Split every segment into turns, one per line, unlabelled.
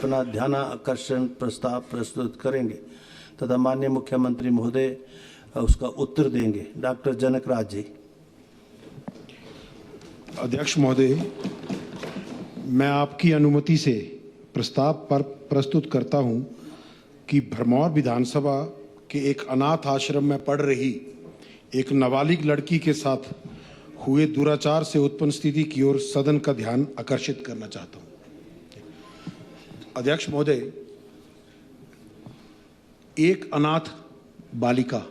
अपना ध्यानाकर्षण प्रस्ताव प्रस्तुत करेंगे तथा माननीय मुख्यमंत्री महोदय उसका उत्तर देंगे। डॉक्टर जनक राज जी।
अध्यक्ष महोदय, मैं आपकी अनुमति से प्रस्ताव पर प्रस्तुत करता हूं कि भरमौर विधानसभा के एक अनाथ आश्रम में पढ़ रही एक नाबालिग लड़की के साथ हुए दुराचार से उत्पन्न स्थिति की ओर सदन का ध्यान आकर्षित करना चाहता हूं। अध्यक्ष महोदय, एक अनाथ बालिका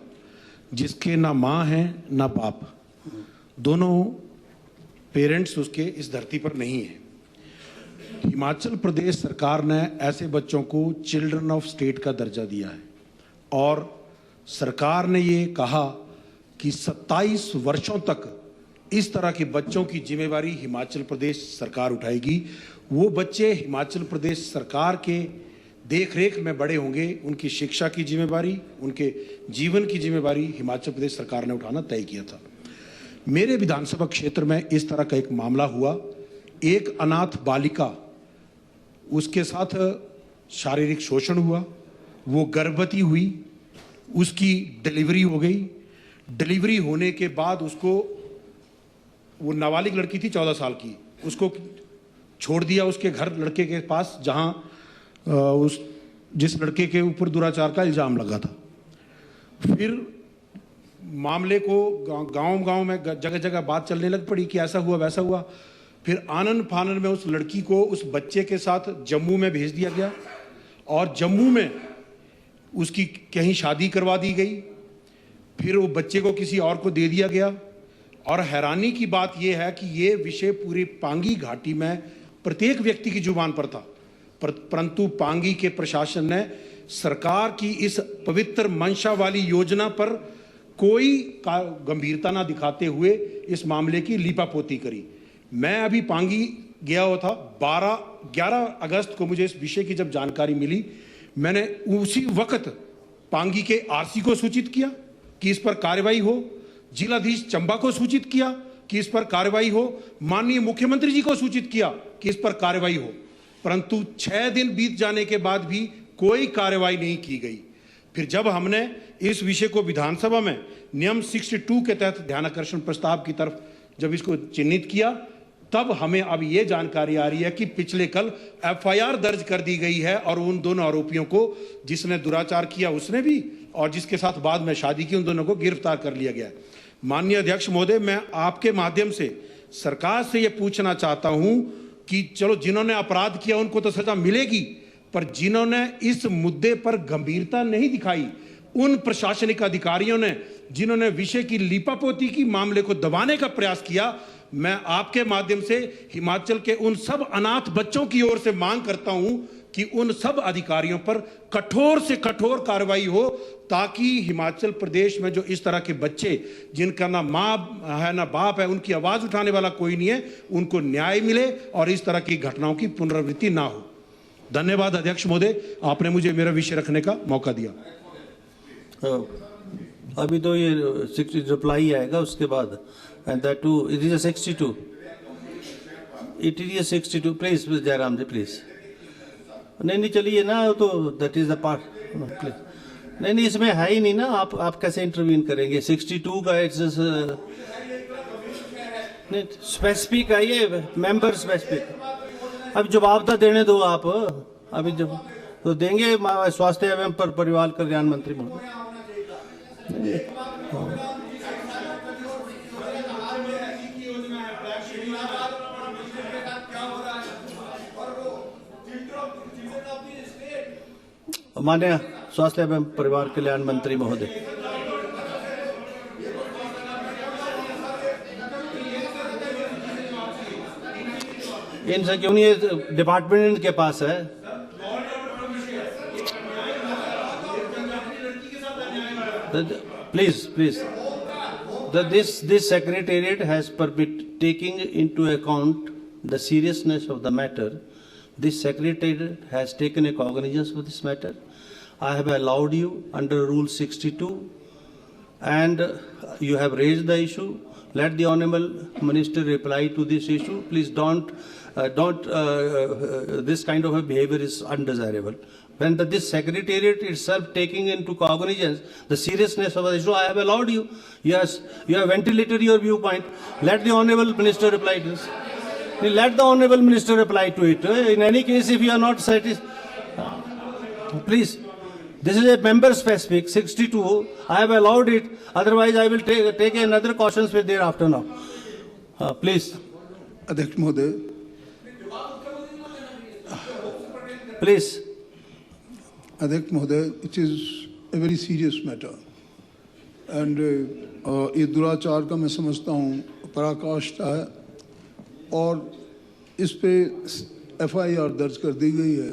जिसके ना मां है ना बाप, दोनों पेरेंट्स उसके इस धरती पर नहीं है। हिमाचल प्रदेश सरकार ने ऐसे बच्चों को चिल्ड्रन ऑफ स्टेट का दर्जा दिया है और सरकार ने ये कहा कि 27 वर्षों तक इस तरह के बच्चों की जिम्मेवारी हिमाचल प्रदेश सरकार उठाएगी। वो बच्चे हिमाचल प्रदेश सरकार के देखरेख में बड़े होंगे, उनकी शिक्षा की जिम्मेवारी, उनके जीवन की जिम्मेवारी हिमाचल प्रदेश सरकार ने उठाना तय किया था। मेरे विधानसभा क्षेत्र में इस तरह का एक मामला हुआ। एक अनाथ बालिका, उसके साथ शारीरिक शोषण हुआ, वो गर्भवती हुई, उसकी डिलीवरी हो गई। डिलीवरी होने के बाद उसको, वो नाबालिग लड़की थी 14 साल की, उसको छोड़ दिया उसके घर लड़के के पास जहां जिस लड़के के ऊपर दुराचार का इल्जाम लगा था। फिर मामले को गांव में जगह जगह बात चलने लग पड़ी कि ऐसा हुआ वैसा हुआ। फिर आनन फानन में उस लड़की को उस बच्चे के साथ जम्मू में भेज दिया गया और जम्मू में उसकी कहीं शादी करवा दी गई। फिर वो बच्चे को किसी और को दे दिया गया। और हैरानी की बात यह है कि ये विषय पूरी पांगी घाटी में प्रत्येक व्यक्ति की जुबान पर था, परंतु पांगी के प्रशासन ने सरकार की इस पवित्र मंशा वाली योजना पर कोई गंभीरता ना दिखाते हुए इस मामले की लीपापोती करी। मैं अभी पांगी गया हुआ था, 11 अगस्त को मुझे इस विषय की जब जानकारी मिली, मैंने उसी वक्त पांगी के आरसी को सूचित किया कि इस पर कार्रवाई हो, जिलाधीश चंबा को सूचित किया कि इस पर कार्रवाई हो, माननीय मुख्यमंत्री जी को सूचित किया कि इस पर कार्रवाई हो, परंतु 6 दिन बीत जाने के बाद भी कोई कार्रवाई नहीं की गई। फिर जब हमने इस विषय को विधानसभा में नियम 62 के तहत ध्यानाकर्षण प्रस्ताव की तरफ जब इसको चिन्हित किया, तब हमें अब ये जानकारी आ रही है कि पिछले कल एफआईआर दर्ज कर दी गई है और उन दोनों आरोपियों को, जिसने दुराचार किया उसने भी और जिसके साथ बाद में शादी की, उन दोनों को गिरफ्तार कर लिया गया। माननीय अध्यक्ष महोदय, मैं आपके माध्यम से सरकार से यह पूछना चाहता हूं कि चलो जिन्होंने अपराध किया उनको तो सजा मिलेगी, पर जिन्होंने इस मुद्दे पर गंभीरता नहीं दिखाई, उन प्रशासनिक अधिकारियों ने जिन्होंने विषय की लीपापोती की, मामले को दबाने का प्रयास किया, मैं आपके माध्यम से हिमाचल के उन सब अनाथ बच्चों की ओर से मांग करता हूं कि उन सब अधिकारियों पर कठोर से कठोर कार्रवाई हो, ताकि हिमाचल प्रदेश में जो इस तरह के बच्चे जिनका ना मां है ना बाप है, उनकी आवाज उठाने वाला कोई नहीं है, उनको न्याय मिले और इस तरह की घटनाओं की पुनरावृत्ति ना हो। धन्यवाद अध्यक्ष महोदय, आपने मुझे मेरा विषय रखने का मौका दिया।
अभी तो ये 60 रिप्लाई आएगा उसके बाद, and that to it is 62, it is 62। Please Jairam ji please. नहीं चलिए ना, तो that is the part please. नहीं इसमें है ही नहीं ना, आप कैसे इंटरवीन करेंगे? 62 का इट्स नहीं स्पेसिफिक है, ये मेंबर स्पेसिफिक। अब जवाब तो देने दो आप, अभी जब तो देंगे स्वास्थ्य एवं परिवार कल्याण मंत्री महोदय। माननीय स्वास्थ्य एवं परिवार कल्याण मंत्री महोदय। इनसे क्यों नहीं, ये डिपार्टमेंट के पास है। Please. This secretariat has taking into account the seriousness of the matter. This secretariat has taken a cognizance of this matter. I have allowed you under Rule 62, and you have raised the issue. Let the Honorable Minister reply to this issue. Please don't, this kind of a behavior is undesirable. When this Secretariat itself taking into cognizance the seriousness of the issue, I have allowed you. Yes, you have ventilated your viewpoint. Let the Honorable Minister reply to this. Let the Honorable Minister reply to it. In any case, if you are not satisfied, please. This is a member specific, 62. I have allowed it. Otherwise, I will take another cautions with thereafter now. Please.
अध्यक्ष महोदय,
Please.
अध्यक्ष महोदय, it is a very serious matter and ये दुराचार का मैं समझता हूँ पराकाष्ठा है और इस पे FIR दर्ज कर दी गई है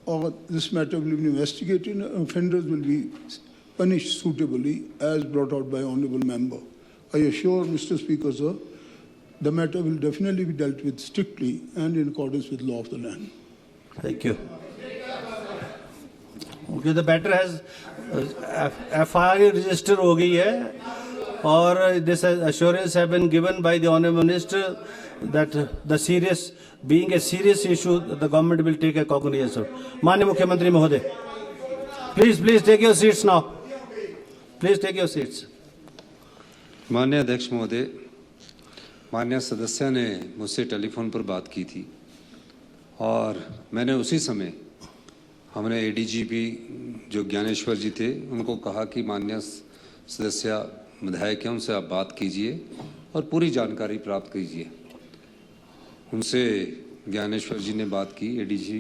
और this matter will be investigated and offenders will be punished suitably as brought out by honourable member. I assure Mr. Speaker, sir, the matter will definitely be dealt with strictly and in accordance with law of the land.
Thank you. Okay, the matter has FIR register हो गई है और this assurance have been given by the Honourable Minister that the serious, being a serious issue, the government will take a cognizance of. माननीय मुख्यमंत्री महोदय, please take your seats now. Please take your seats.
माननीय अध्यक्ष महोदय, माननीय सदस्य ने मुझसे टेलीफोन पर बात की थी और मैंने उसी समय हमने एडीजीपी जो ज्ञानेश्वर जी थे उनको कहा कि माननीय सदस्य विधायक हैं उनसे आप बात कीजिए और पूरी जानकारी प्राप्त कीजिए। उनसे ज्ञानेश्वर जी ने बात की, एडीजी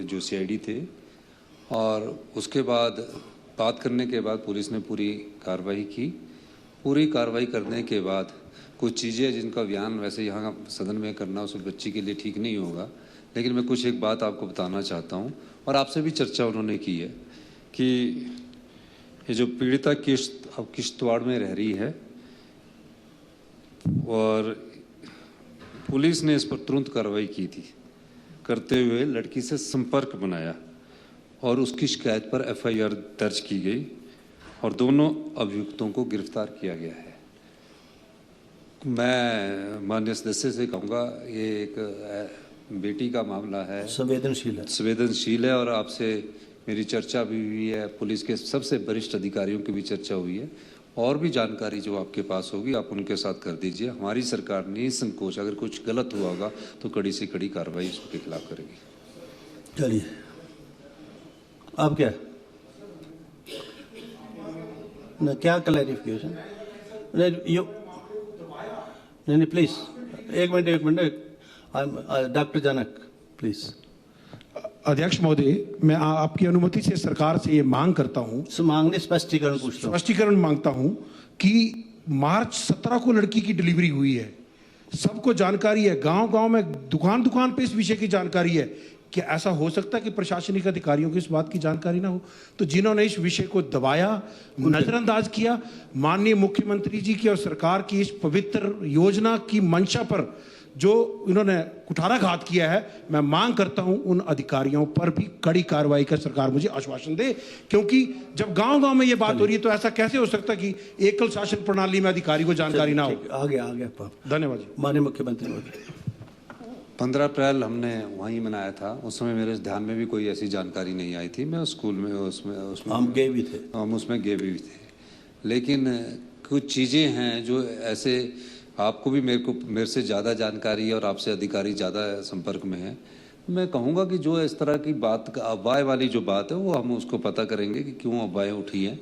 जो सीआईडी थे, और उसके बाद बात करने के बाद पुलिस ने पूरी कार्रवाई की। पूरी कार्रवाई करने के बाद कुछ चीज़ें जिनका बयान वैसे यहाँ सदन में करना उस बच्ची के लिए ठीक नहीं होगा, लेकिन मैं कुछ एक बात आपको बताना चाहता हूँ और आपसे भी चर्चा उन्होंने की है कि ये जो पीड़िता अब किश्तवाड़ में रह रही है और पुलिस ने इस पर तुरंत कार्रवाई की थी, करते हुए लड़की से संपर्क बनाया और उसकी शिकायत पर FIR दर्ज की गई और दोनों अभियुक्तों को गिरफ्तार किया गया है। मैं माननीय सदस्य से कहूँगा ये एक बेटी का मामला है, संवेदनशील है और आपसे मेरी चर्चा भी हुई है, पुलिस के सबसे वरिष्ठ अधिकारियों की भी चर्चा हुई है और भी जानकारी जो आपके पास होगी आप उनके साथ कर दीजिए। हमारी सरकार निसंकोच अगर कुछ गलत हुआ होगा तो कड़ी से कड़ी कार्रवाई उसके खिलाफ करेगी।
चलिए, अब क्या न क्या क्लैरिफिकेशन? नहीं प्लीज एक मिनट डॉक्टर जनक प्लीज।
अध्यक्ष महोदय, मैं आपकी अनुमति से सरकार से ये मांग करता हूँ,
मांगने स्पष्टीकरण पूछता हूँ,
स्पष्टीकरण मांगता हूँ कि मार्च 17 को लड़की की डिलीवरी हुई है, सबको जानकारी है, गांव-गांव में दुकान पे इस विषय की जानकारी है। क्या ऐसा हो सकता है कि प्रशासनिक अधिकारियों को इस बात की जानकारी ना हो? तो जिन्होंने इस विषय को दबाया, नजरअंदाज किया, माननीय मुख्यमंत्री जी की और सरकार की इस पवित्र योजना की मंशा पर जो इन्होंने कुठाराघात किया है, मैं मांग करता हूं उन अधिकारियों पर भी कड़ी कार्रवाई का सरकार मुझे आश्वासन दे, क्योंकि जब गांव-गांव में ये बात हो रही है तो ऐसा कैसे हो सकता कि एकल शासन प्रणाली में अधिकारी को जानकारी ना हो?
आ गया
धन्यवाद जी।
माननीय मुख्यमंत्री।
15 अप्रैल हमने वहीं मनाया था, उस समय मेरे ध्यान में भी कोई ऐसी जानकारी नहीं आई थी। मैं स्कूल में उसमें
हम गए भी थे,
हम उसमें गए भी थे, लेकिन कुछ चीज़ें हैं जो ऐसे आपको भी मेरे से ज़्यादा जानकारी है और आपसे अधिकारी ज़्यादा संपर्क में है। मैं कहूँगा कि जो इस तरह की बात अफवाह वाली जो बात है वो हम उसको पता करेंगे कि क्यों अफवाहें उठी हैं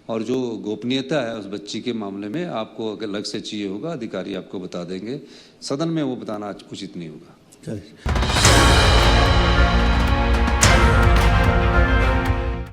और जो गोपनीयता है उस बच्ची के मामले में आपको अगर अलग से चाहिए होगा अधिकारी आपको बता देंगे, सदन में वो बताना उचित नहीं होगा।
चलिए।